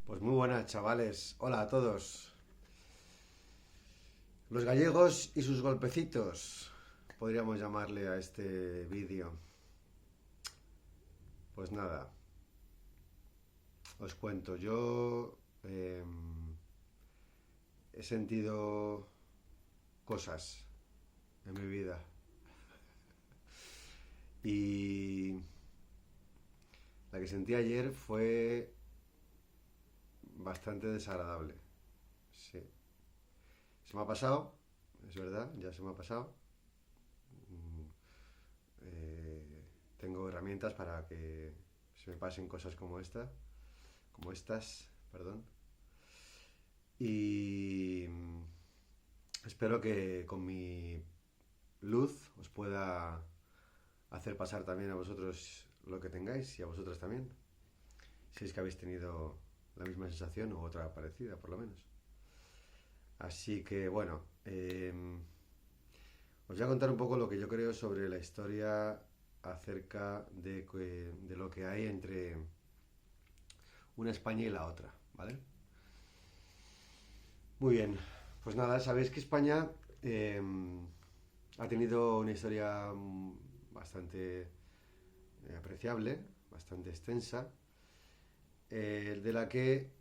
Pues muy buenas, chavales. Hola a todos. Los gallegos y sus golpecitos, podríamos llamarle a este vídeo. Pues nada, os cuento. Yo he sentido cosas en mi vida y la que sentí ayer fue bastante desagradable. Sí. Se me ha pasado, es verdad, ya se me ha pasado. Tengo herramientas para que se me pasen cosas como estas, perdón. Y espero que con mi luz os pueda hacer pasar también a vosotros lo que tengáis y a vosotras también. Si es que habéis tenido la misma sensación o otra parecida, por lo menos. Así que bueno, os voy a contar un poco lo que yo creo sobre la historia acerca de lo que hay entre una España y la otra, ¿vale? Muy bien, pues nada, sabéis que España ha tenido una historia bastante apreciable, bastante extensa, de la que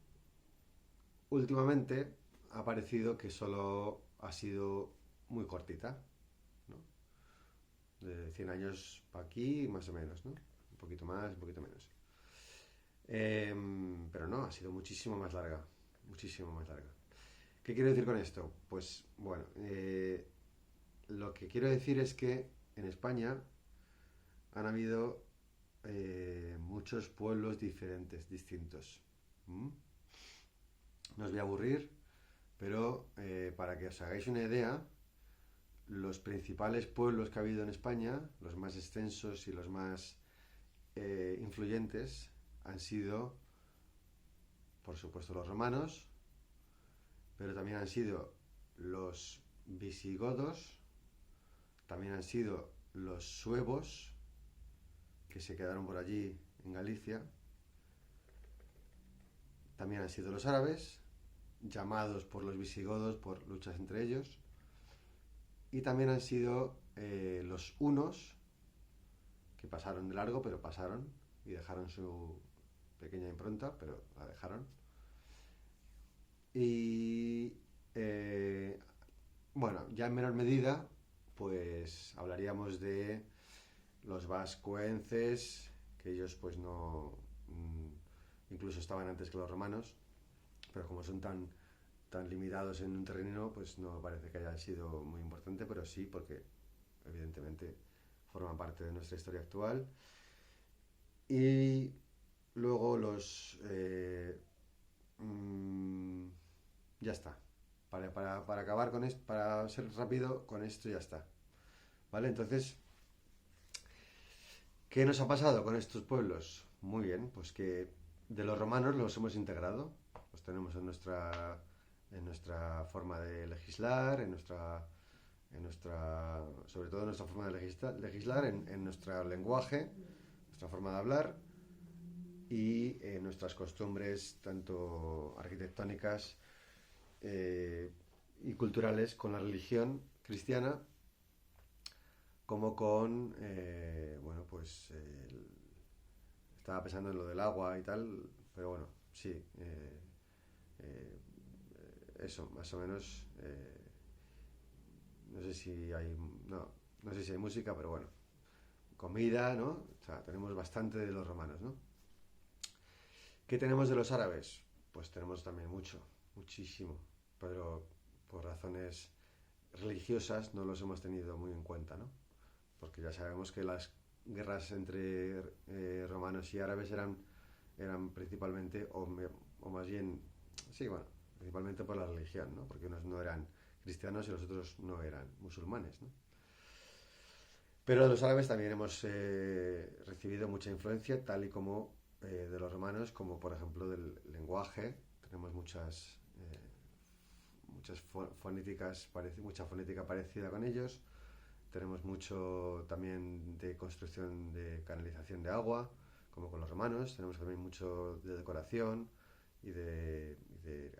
últimamente ha parecido que solo ha sido muy cortita, ¿no? De 100 años para aquí, más o menos, ¿no? Un poquito más, un poquito menos. Pero no, ha sido muchísimo más larga, muchísimo más larga. ¿Qué quiero decir con esto? Pues bueno, lo que quiero decir es que en España han habido muchos pueblos diferentes, distintos. ¿Mm? No os voy a aburrir, pero para que os hagáis una idea, los principales pueblos que ha habido en España, los más extensos y los más influyentes, han sido, por supuesto, los romanos, pero también han sido los visigodos, también han sido los suevos, que se quedaron por allí en Galicia, también han sido los árabes, llamados por los visigodos por luchas entre ellos, y también han sido los hunos, que pasaron de largo, pero pasaron y dejaron su pequeña impronta, pero la dejaron. Y bueno, ya en menor medida, pues hablaríamos de los vascoenses, que ellos pues no, incluso estaban antes que los romanos, pero como son tan limitados en un terreno, pues no parece que haya sido muy importante, pero sí porque evidentemente forman parte de nuestra historia actual. Y luego ya está. Para acabar con esto, para ser rápido, con esto ya está. ¿Vale? Entonces, ¿qué nos ha pasado con estos pueblos? Muy bien, pues que de los romanos los hemos integrado, los tenemos en nuestra forma de legislar, sobre todo en nuestra forma de legislar, en nuestro lenguaje, nuestra forma de hablar y nuestras costumbres, tanto arquitectónicas y culturales, con la religión cristiana como con, bueno, pues estaba pensando en lo del agua y tal, pero bueno, sí, eh, eso, más o menos, no sé si hay, no sé si hay música, pero bueno, comida, ¿no? O sea, tenemos bastante de los romanos, ¿no? ¿Qué tenemos de los árabes? Pues tenemos también mucho, muchísimo, pero por razones religiosas no los hemos tenido muy en cuenta, ¿no? Porque ya sabemos que las guerras entre romanos y árabes eran principalmente, o más bien, sí, bueno, principalmente por la religión, ¿no? Porque unos no eran cristianos y los otros no eran musulmanes, ¿no? Pero de los árabes también hemos recibido mucha influencia, tal y como de los romanos, como por ejemplo del lenguaje. Tenemos muchas fonéticas, mucha fonética parecida con ellos. Tenemos mucho también de construcción de canalización de agua, como con los romanos. Tenemos también mucho de decoración y de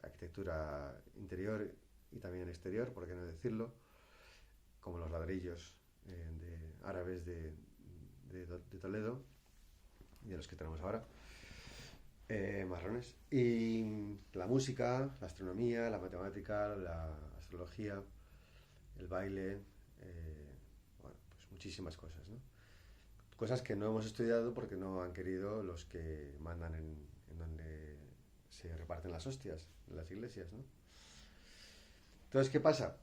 arquitectura interior y también exterior, por qué no decirlo, como los ladrillos árabes de Toledo y de los que tenemos ahora, marrones. Y la música, la astronomía, la matemática, la astrología, el baile, bueno, pues muchísimas cosas, ¿no? Cosas que no hemos estudiado porque no han querido los que mandan en donde se reparten las hostias, en las iglesias, ¿no? Entonces, ¿qué pasa?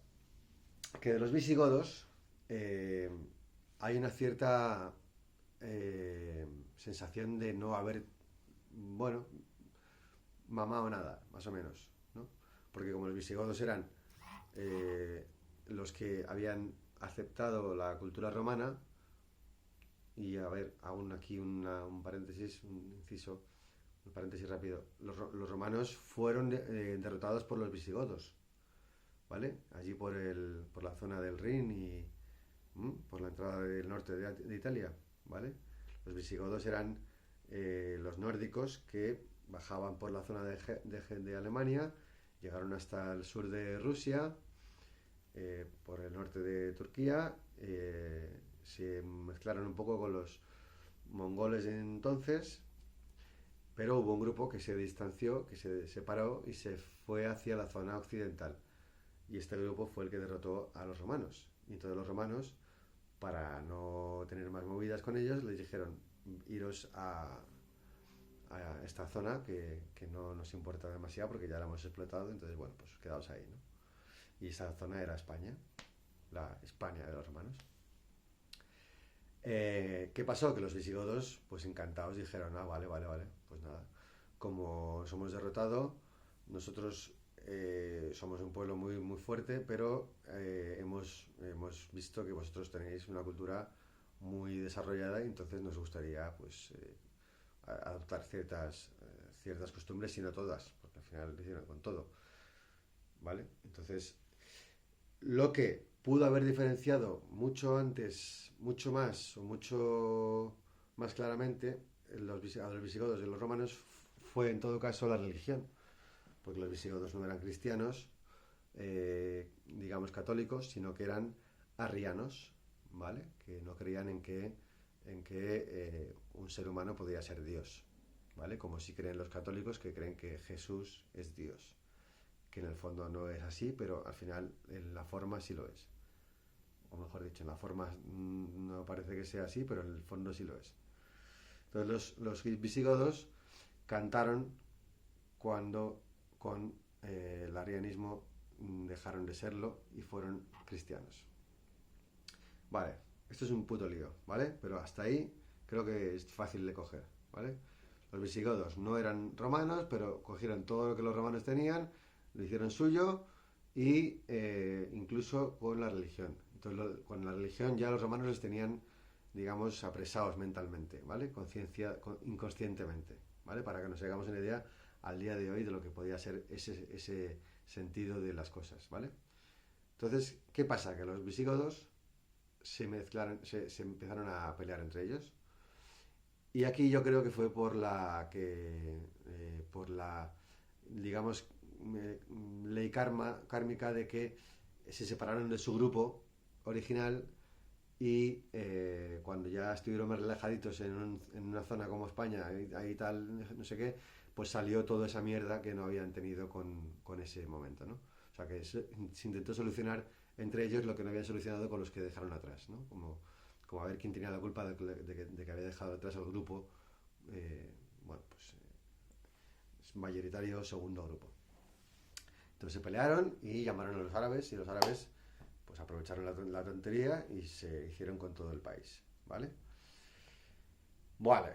Que de los visigodos hay una cierta sensación de no haber, bueno, mamado nada, más o menos, ¿no? Porque como los visigodos eran los que habían aceptado la cultura romana, y a ver, aún aquí un paréntesis, un inciso, un paréntesis rápido. Los romanos fueron derrotados por los visigodos, ¿vale? Allí por la zona del Rin y por la entrada del norte de Italia, ¿vale? Los visigodos eran los nórdicos que bajaban por la zona de Alemania, llegaron hasta el sur de Rusia, por el norte de Turquía, se mezclaron un poco con los mongoles entonces, pero hubo un grupo que se distanció, que se separó y se fue hacia la zona occidental. Y este grupo fue el que derrotó a los romanos. Y entonces los romanos, para no tener más movidas con ellos, les dijeron, iros a esta zona que no nos importa demasiado porque ya la hemos explotado, entonces bueno, pues quedaos ahí, ¿no? Y esa zona era España, la España de los romanos. ¿Qué pasó? Que los visigodos, pues encantados, dijeron, vale, pues nada, como somos derrotados, nosotros somos un pueblo muy, muy fuerte, pero hemos visto que vosotros tenéis una cultura muy desarrollada y entonces nos gustaría pues adoptar ciertas costumbres y no todas, porque al final lo hicieron con todo, ¿vale? Entonces, lo que pudo haber diferenciado mucho antes, mucho más o mucho más claramente a los visigodos y los romanos fue en todo caso la religión, porque los visigodos no eran cristianos, digamos católicos, sino que eran arrianos, ¿vale? Que no creían en que un ser humano podía ser Dios, ¿vale? Como si creen los católicos, que creen que Jesús es Dios, que en el fondo no es así, pero al final en la forma sí lo es. O mejor dicho, en la forma no parece que sea así, pero en el fondo sí lo es. Entonces los visigodos cantaron cuando con el arrianismo dejaron de serlo y fueron cristianos. Vale, esto es un puto lío, ¿vale? Pero hasta ahí creo que es fácil de coger, ¿vale? Los visigodos no eran romanos, pero cogieron todo lo que los romanos tenían, lo hicieron suyo y incluso con la religión. Entonces, con la religión ya los romanos les tenían, digamos, apresados mentalmente, ¿vale? Inconscientemente, ¿vale? Para que nos hagamos una idea al día de hoy de lo que podía ser ese sentido de las cosas, ¿vale? Entonces, ¿qué pasa? Que los visigodos se mezclaron, se empezaron a pelear entre ellos. Y aquí yo creo que fue por la, digamos, ley kármica de que se separaron de su grupo original y cuando ya estuvieron más relajaditos en una zona como España, ahí tal, no sé qué, pues salió toda esa mierda que no habían tenido con ese momento, ¿no? O sea que se intentó solucionar entre ellos lo que no habían solucionado con los que dejaron atrás, ¿no? Como a ver quién tenía la culpa de que había dejado atrás al grupo, bueno, pues es mayoritario segundo grupo. Entonces se pelearon y llamaron a los árabes y los árabes pues aprovecharon la tontería y se hicieron con todo el país, ¿vale? Vale,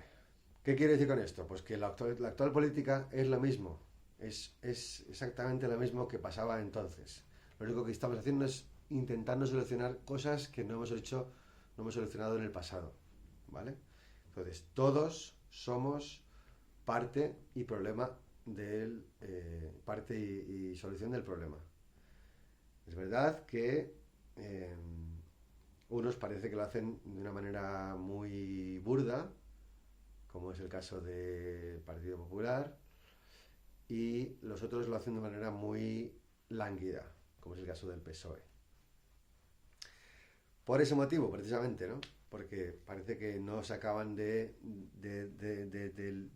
¿qué quiere decir con esto? Pues que la actual política es lo mismo, es exactamente lo mismo que pasaba entonces. Lo único que estamos haciendo es intentando solucionar cosas que no hemos solucionado en el pasado, ¿vale? Entonces, todos somos parte y problema parte y solución del problema. Es verdad que unos parece que lo hacen de una manera muy burda, como es el caso del Partido Popular, y los otros lo hacen de manera muy lánguida, como es el caso del PSOE. Por ese motivo, precisamente, ¿no? Porque parece que no se acaban de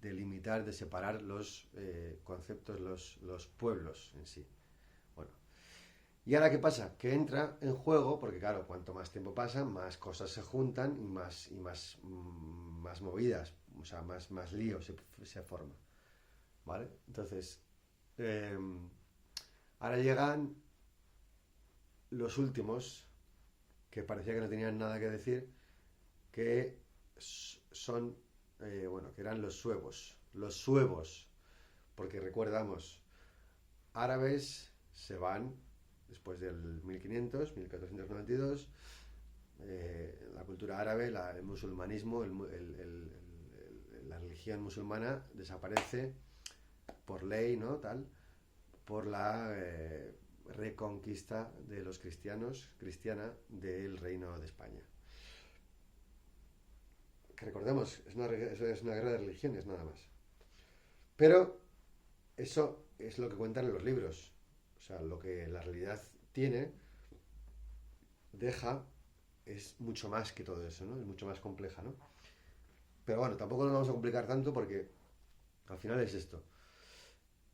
limitar, de separar los conceptos, los pueblos en sí. Bueno, ¿y ahora qué pasa? Que entra en juego, porque claro, cuanto más tiempo pasa, más cosas se juntan más movidas, o sea, más lío se forma, ¿vale? Entonces, eh, ahora llegan los últimos, que parecía que no tenían nada que decir, que son, bueno, que eran los suevos, porque recordamos, árabes se van después del 1500, 1492, la cultura árabe, el musulmanismo, la religión musulmana desaparece por ley, ¿no? Tal, por la reconquista de los cristiana del Reino de España. Que recordemos, es una guerra de religiones nada más. Pero eso es lo que cuentan en los libros. O sea, lo que la realidad tiene, deja, es mucho más que todo eso, ¿no? Es mucho más compleja, ¿no? Pero bueno, tampoco nos vamos a complicar tanto porque al final es esto.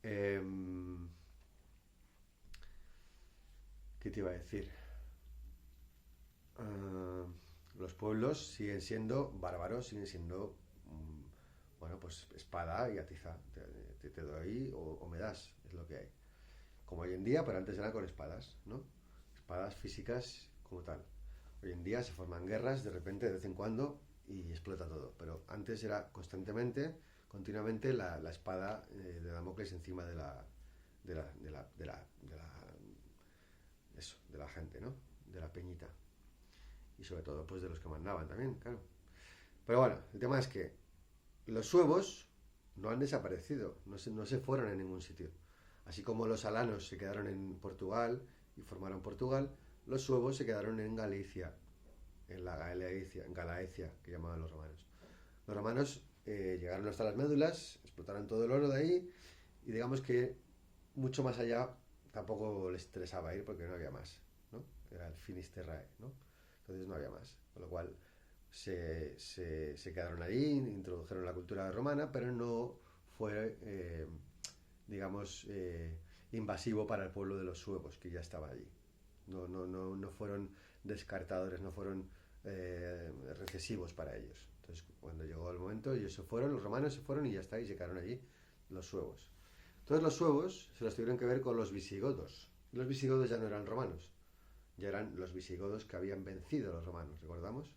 Eh, ¿Qué te iba a decir? Uh, los pueblos siguen siendo bárbaros, siguen siendo, bueno, pues espada y atiza. Te doy o me das, es lo que hay. Como hoy en día, pero antes era con espadas, ¿no? Espadas físicas como tal. Hoy en día se forman guerras de repente, de vez en cuando, y explota todo. Pero antes era constantemente, continuamente, la espada de Damocles encima de la gente, ¿no? De la peñita. Y sobre todo, pues de los que mandaban también, claro. Pero bueno, el tema es que los suevos no han desaparecido, no se fueron a ningún sitio. Así como los alanos se quedaron en Portugal y formaron Portugal, los suevos se quedaron en Galicia, en Galaecia, que llamaban los romanos. Los romanos llegaron hasta las médulas, explotaron todo el oro de ahí y digamos que mucho más allá tampoco les interesaba ir porque no había más, ¿no? Era el Finisterrae, ¿no? Entonces no había más, con lo cual se quedaron allí, introdujeron la cultura romana, pero no fue, digamos, invasivo para el pueblo de los suevos, que ya estaba allí. No fueron descartadores, no fueron recesivos para ellos. Entonces, cuando llegó el momento, ellos se fueron, los romanos se fueron y ya está, y se quedaron allí los suevos. Entonces los suevos se los tuvieron que ver con los visigodos. Los visigodos ya no eran romanos, ya eran los visigodos que habían vencido a los romanos, ¿recordamos?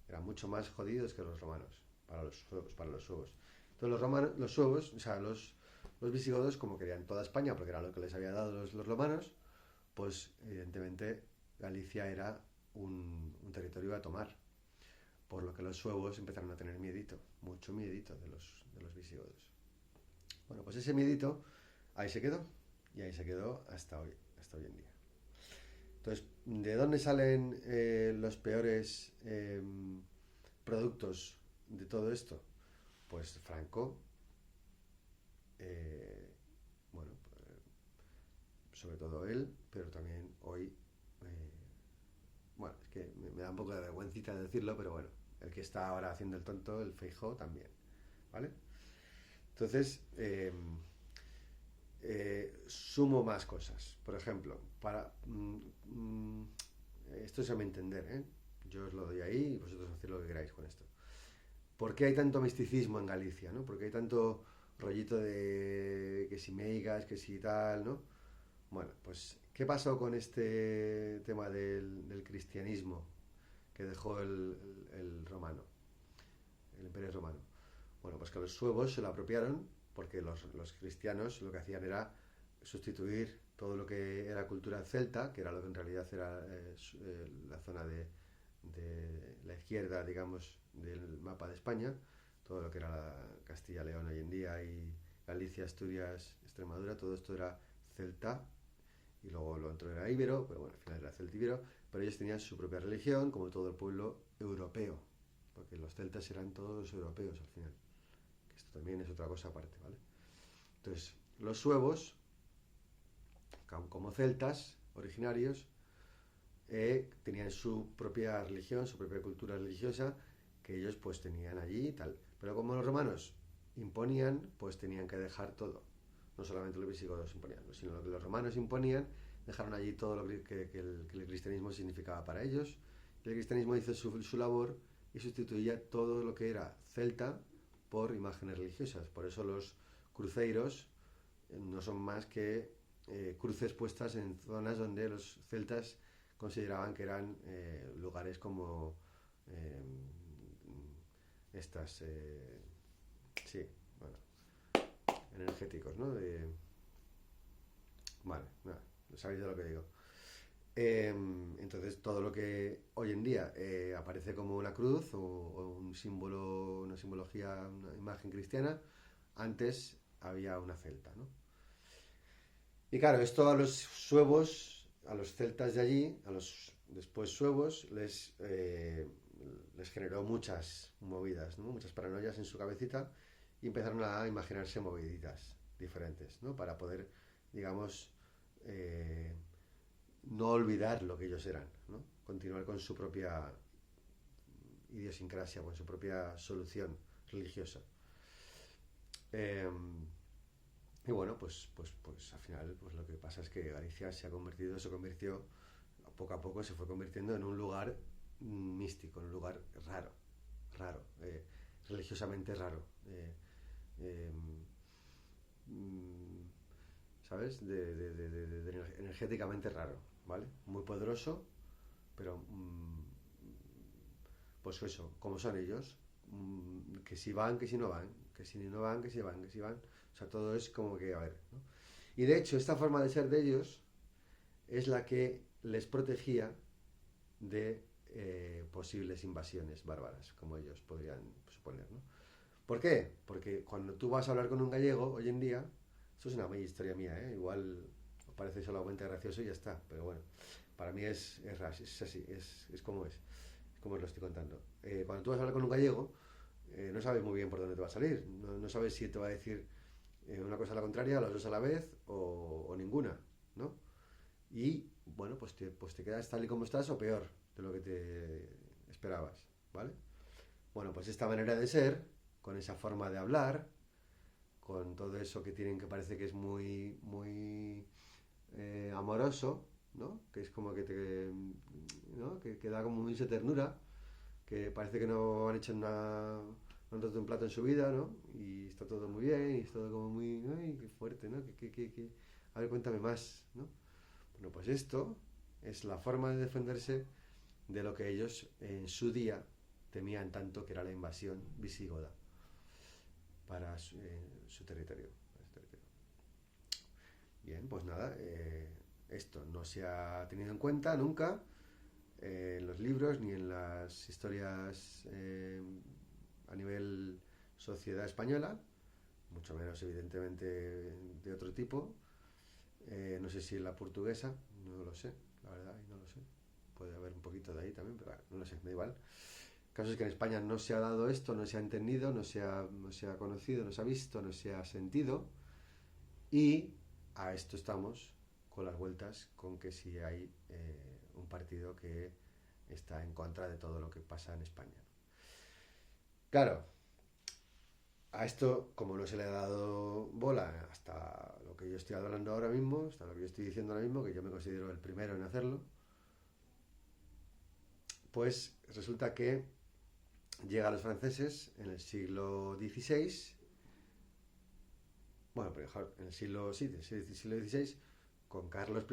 Eran mucho más jodidos que los romanos, para los suevos. Entonces los suevos, o sea, los visigodos, como querían toda España, porque era lo que les había dado los romanos, pues evidentemente Galicia era un territorio a tomar. Por lo que los suevos empezaron a tener miedito, mucho miedito de los visigodos. Bueno, pues ese miedito ahí se quedó, y ahí se quedó hasta hoy en día. Entonces, ¿de dónde salen los peores productos de todo esto? Pues Franco, bueno, sobre todo él, pero también hoy, bueno, es que me da un poco de vergüencita decirlo, pero bueno, el que está ahora haciendo el tonto, el Feijóo también, ¿vale? Entonces, sumo más cosas. Por ejemplo, esto se me entender, ¿eh? Yo os lo doy ahí y vosotros haced lo que queráis con esto. ¿Por qué hay tanto misticismo en Galicia, no? ¿Por qué hay tanto rollito de que si meigas, que si tal, ¿no? Bueno, pues, ¿qué pasó con este tema del cristianismo que dejó el romano, el imperio romano? Bueno, pues que los suevos se lo apropiaron porque los cristianos lo que hacían era sustituir todo lo que era cultura celta, que era lo que en realidad era la zona de la izquierda, digamos, del mapa de España, todo lo que era Castilla-León hoy en día y Galicia, Asturias, Extremadura, todo esto era celta y luego lo otro era íbero, pero bueno, al final era celtíbero, pero ellos tenían su propia religión, como todo el pueblo europeo, porque los celtas eran todos europeos al final. Esto también es otra cosa aparte, ¿vale? Entonces, los suevos, como celtas originarios, tenían su propia religión, su propia cultura religiosa, que ellos pues tenían allí y tal. Pero como los romanos imponían, pues tenían que dejar todo. No solamente los visigodos imponían, sino lo que los romanos imponían, dejaron allí todo lo que el cristianismo significaba para ellos. Y el cristianismo hizo su labor y sustituía todo lo que era celta por imágenes religiosas. Por eso los cruceiros no son más que cruces puestas en zonas donde los celtas consideraban que eran lugares como estas, sí, bueno, energéticos, ¿no? Vale, nada, sabéis de lo que digo. Entonces todo lo que hoy en día aparece como una cruz o un símbolo, una simbología, una imagen cristiana, antes había una celta, ¿no? Y claro, esto a los suevos, a los celtas de allí, a los después suevos, les generó muchas movidas, ¿no? Muchas paranoias en su cabecita y empezaron a imaginarse moviditas diferentes, ¿no? Para poder, digamos, eh, no olvidar lo que ellos eran, ¿no? Continuar con su propia idiosincrasia, con su propia solución religiosa. Eh, y bueno, pues al final pues lo que pasa es que Galicia se convirtió, poco a poco se fue convirtiendo en un lugar místico, en un lugar raro, religiosamente raro. Eh, mm, ¿Sabes? Energéticamente raro, ¿vale? Muy poderoso, pero pues eso, como son ellos, que si van, que si no van, que si no van, que si van, que si van. O sea, todo es como que, a ver, ¿no? Y de hecho, esta forma de ser de ellos es la que les protegía de posibles invasiones bárbaras, como ellos podrían suponer, ¿no? ¿Por qué? Porque cuando tú vas a hablar con un gallego hoy en día, esto es una historia mía, ¿eh? Igual os parece solamente gracioso y ya está, pero bueno, para mí es así, es como os lo estoy contando. Cuando tú vas a hablar con un gallego, no sabes muy bien por dónde te va a salir, no sabes si te va a decir una cosa a la contraria, las dos a la vez o ninguna, ¿no? Y bueno, pues te quedas tal y como estás o peor de lo que te esperabas, ¿vale? Bueno, pues esta manera de ser, con esa forma de hablar, con todo eso que tienen que parece que es muy amoroso, ¿no? Que es como que ¿no? Que da como mucha ternura, que parece que no han hecho nada, no han roto un plato en su vida, ¿no? Y está todo muy bien, y es todo como muy, ay, qué fuerte, ¿no? A ver, cuéntame más, ¿no? Bueno, pues esto es la forma de defenderse de lo que ellos en su día temían tanto, que era la invasión visigoda para su territorio. Bien, pues nada, esto no se ha tenido en cuenta nunca en los libros ni en las historias a nivel sociedad española, mucho menos evidentemente de otro tipo. No sé si en la portuguesa, no lo sé, la verdad, no lo sé. Puede haber un poquito de ahí también, pero bueno, no lo sé, me da igual. El caso es que en España no se ha dado esto, no se ha entendido, no se ha conocido, no se ha visto, no se ha sentido. Y a esto estamos con las vueltas, con que si hay un partido que está en contra de todo lo que pasa en España. Claro, a esto, como no se le ha dado bola hasta lo que yo estoy hablando ahora mismo, hasta lo que yo estoy diciendo ahora mismo, que yo me considero el primero en hacerlo, pues resulta que llegan los franceses en el siglo XVI, bueno, pero mejor, en el siglo, sí, siglo XVI, con Carlos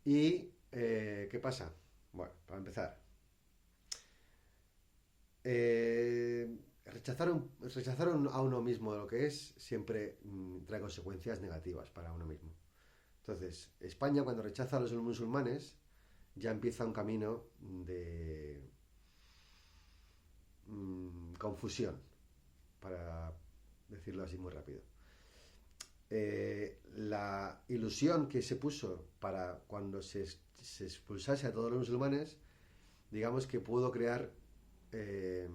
I, y ¿qué pasa? Bueno, para empezar, rechazaron a uno mismo lo que es siempre trae consecuencias negativas para uno mismo. Entonces, España cuando rechaza a los musulmanes ya empieza un camino de confusión, para decirlo así muy rápido. La ilusión que se puso para cuando se expulsase a todos los musulmanes, digamos que pudo crear eh,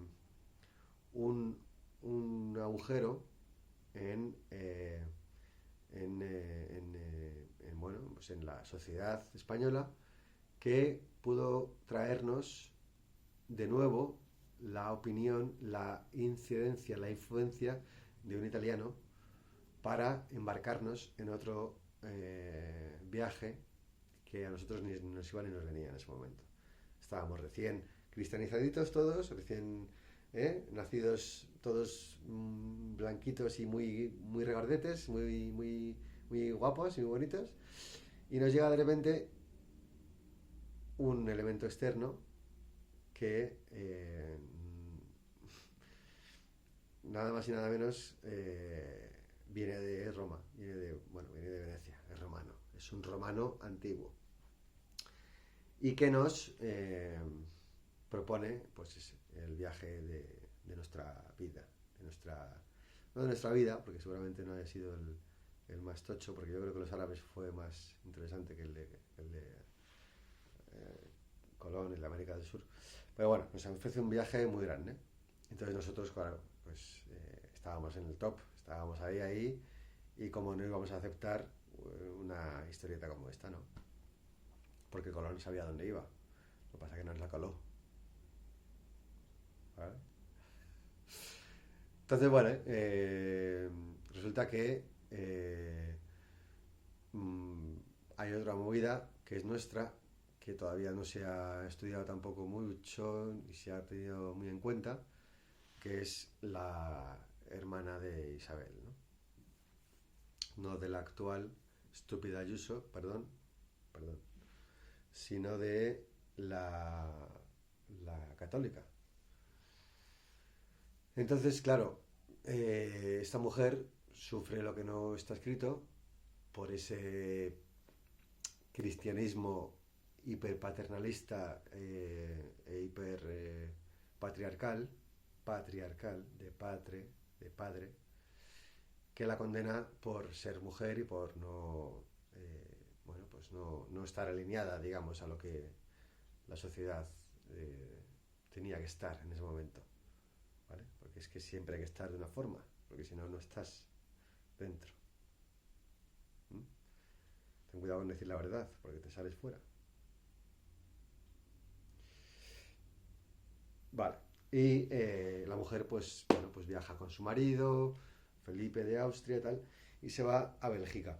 un agujero en bueno, pues en la sociedad española, que pudo traernos de nuevo la opinión, la incidencia, la influencia de un italiano para embarcarnos en otro viaje que a nosotros ni nos iba ni nos venía en ese momento. Estábamos recién cristianizaditos todos, recién nacidos todos blanquitos y muy regardetes, muy guapos y muy bonitos, y nos llega de repente un elemento externo que nada más y nada menos viene de Roma, viene de Venecia, es romano, es un romano antiguo, y que nos propone pues el viaje de nuestra vida, no de nuestra vida, porque seguramente no haya sido el más tocho, porque yo creo que los árabes fue más interesante que el de Colón en la América del Sur. Pero bueno, nos ofrece un viaje muy grande. Entonces nosotros, claro, pues estábamos en el top, estábamos ahí, y como no íbamos a aceptar una historieta como esta, ¿no? Porque Colón sabía dónde iba. Lo que pasa es que nos la coló. ¿Vale? Entonces, bueno, resulta que hay otra movida que es nuestra, que todavía no se ha estudiado tampoco mucho y se ha tenido muy en cuenta, que es la hermana de Isabel, ¿no? No de la actual estúpida Ayuso, perdón, sino de la católica. Entonces, claro, esta mujer sufre lo que no está escrito por ese cristianismo hiperpaternalista e hiper patriarcal, de padre, que la condena por ser mujer y por no, pues no estar alineada, digamos, a lo que la sociedad tenía que estar en ese momento, ¿vale? Porque es que siempre hay que estar de una forma, porque si no, no estás dentro. ¿Mm? Ten cuidado con decir la verdad, porque te sales fuera. Vale. Y la mujer, pues, bueno, pues viaja con su marido, Felipe de Austria y tal, y se va a Bélgica.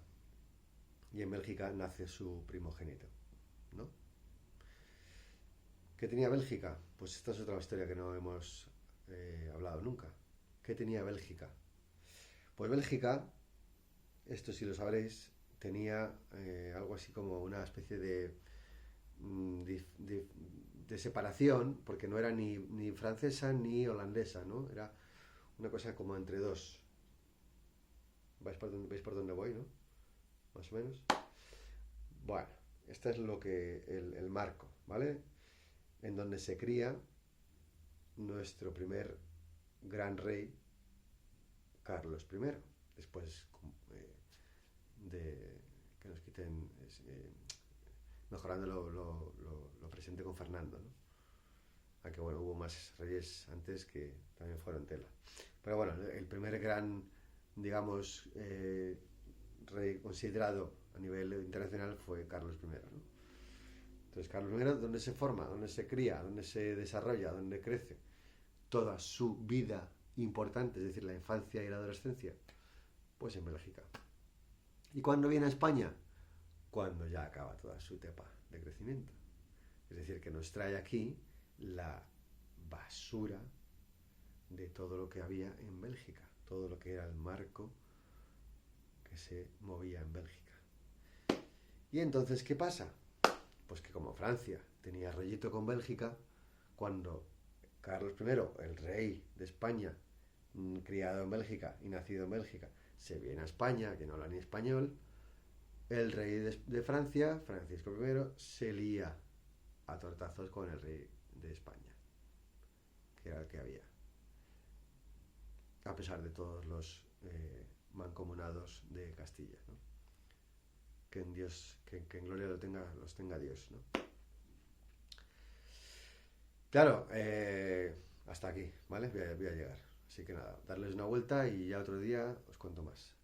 Y en Bélgica nace su primogénito, ¿no? ¿Qué tenía Bélgica? Pues esta es otra historia que no hemos hablado nunca. ¿Qué tenía Bélgica? Pues Bélgica, esto sí lo sabréis, tenía algo así como una especie de separación, porque no era ni francesa ni holandesa, ¿no? Era una cosa como entre dos. ¿Veis por dónde voy, no? Más o menos. Bueno, este es lo que el marco, ¿vale? En donde se cría nuestro primer gran rey, Carlos I, después de que nos quiten, mejorando lo presente con Fernando, ¿no? Aunque bueno, hubo más reyes antes que también fueron tela. Pero bueno, el primer gran, digamos, rey considerado a nivel internacional fue Carlos I, ¿no? Entonces, Carlos I, ¿dónde se forma? ¿Dónde se cría? ¿Dónde se desarrolla? ¿Dónde crece? Toda su vida importante, es decir, la infancia y la adolescencia, pues en Bélgica. ¿Y cuándo viene a España? Cuando ya acaba toda su etapa de crecimiento. Es decir, que nos trae aquí la basura de todo lo que había en Bélgica, todo lo que era el marco que se movía en Bélgica. ¿Y entonces qué pasa? Pues que como Francia tenía rollito con Bélgica, cuando Carlos I, el rey de España, criado en Bélgica y nacido en Bélgica, se viene a España, que no habla ni español, el rey de Francia, Francisco I, se lía a tortazos con el rey de España, que era el que había, a pesar de todos los mancomunados de Castilla, ¿no? Que en Dios, que en gloria los tenga Dios, ¿no? Claro, hasta aquí, ¿vale? Voy a llegar. Así que nada, darles una vuelta y ya otro día os cuento más.